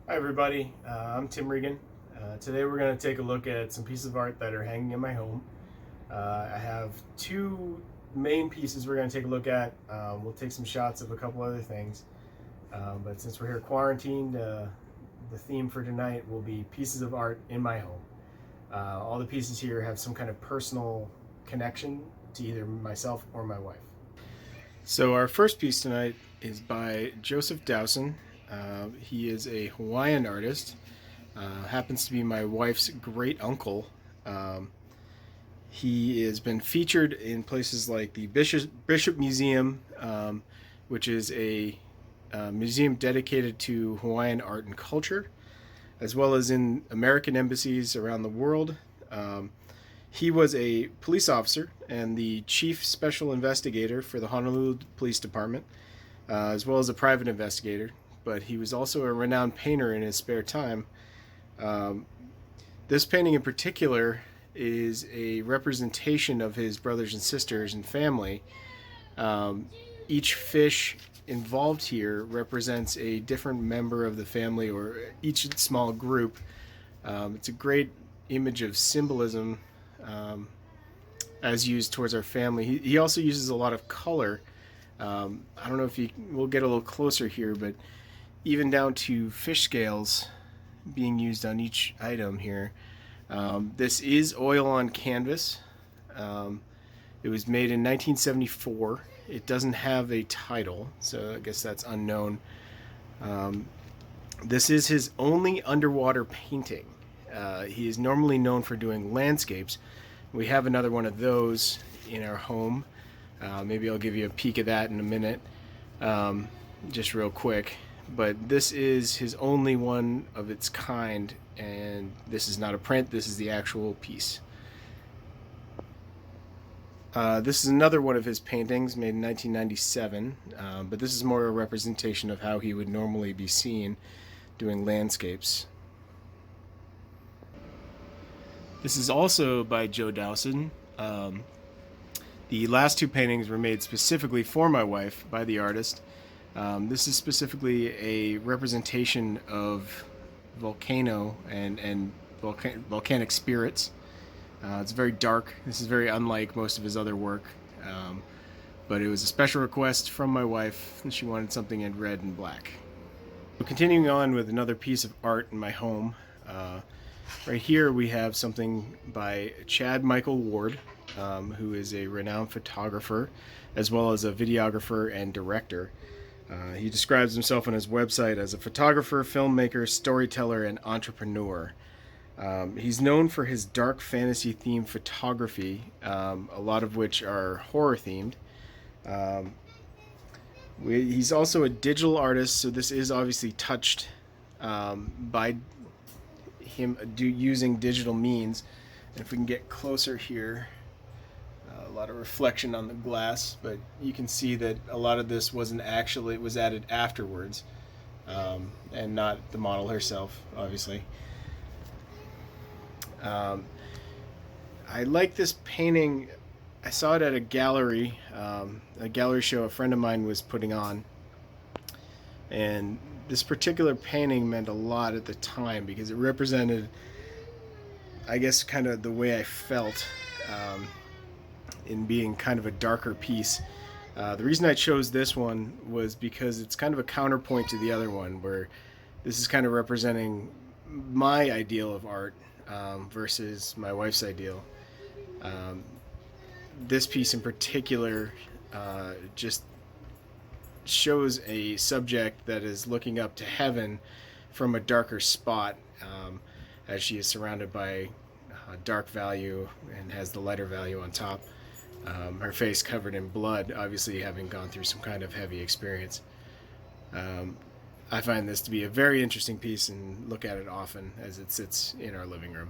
Hi everybody, I'm Tim Regan. Today we're going to take a look at some pieces of art that are hanging in my home. I have two main pieces we're going to take a look at. We'll take some shots of a couple other things. But since we're here quarantined, the theme for tonight will be pieces of art in my home. All the pieces here have some kind of personal connection to either myself or my wife. So our first piece tonight is by Joseph Dowsen. He is a Hawaiian artist. Happens to be my wife's great uncle. Um, he has been featured in places like the Bishop Museum, which is a museum dedicated to Hawaiian art and culture, as well as in American embassies around the world. He was a police officer and the chief special investigator for the Honolulu Police Department, as well as a private investigator. But he was also a renowned painter in his spare time. Um, this painting in particular is a representation of his brothers and sisters and family. Um, each fish involved here represents a different member of the family or each small group. It's a great image of symbolism as used towards our family. He also uses a lot of color. I don't know if we'll get a little closer here, but even down to fish scales being used on each item here. This is oil on canvas. It was made in 1974. It doesn't have a title, so I guess that's unknown. This is his only underwater painting. He is normally known for doing landscapes. We have another one of those in our home. Maybe I'll give you a peek of that in a minute, just real quick. But this is his only one of its kind, and this is not a print, this is the actual piece. This is another one of his paintings made in 1997, but this is more a representation of how he would normally be seen doing landscapes. This is also by Joe Dowsen. The last two paintings were made specifically for my wife by the artist. This is specifically a representation of volcano and volcanic spirits. It's very dark. This is very unlike most of his other work. But it was a special request from my wife, and she wanted something in red and black. So continuing on with another piece of art in my home. Right here we have something by Chad Michael Ward, who is a renowned photographer as well as a videographer and director. He describes himself on his website as a photographer, filmmaker, storyteller, and entrepreneur. He's known for his dark fantasy themed photography, a lot of which are horror themed. He's also a digital artist, so this is obviously touched by him using digital means. And if we can get closer here, a lot of reflection on the glass, but you can see that a lot of this wasn't actually, it was added afterwards, and not the model herself, obviously. I like this painting. I saw it at a gallery show a friend of mine was putting on, and this particular painting meant a lot at the time because it represented, I guess, kind of the way I felt in being kind of a darker piece. The reason I chose this one was because it's kind of a counterpoint to the other one, where this is kind of representing my ideal of art versus my wife's ideal. This piece in particular just shows a subject that is looking up to heaven from a darker spot, as she is surrounded by dark value and has the lighter value on top. Her face covered in blood, obviously having gone through some kind of heavy experience. I find this to be a very interesting piece and look at it often as it sits in our living room.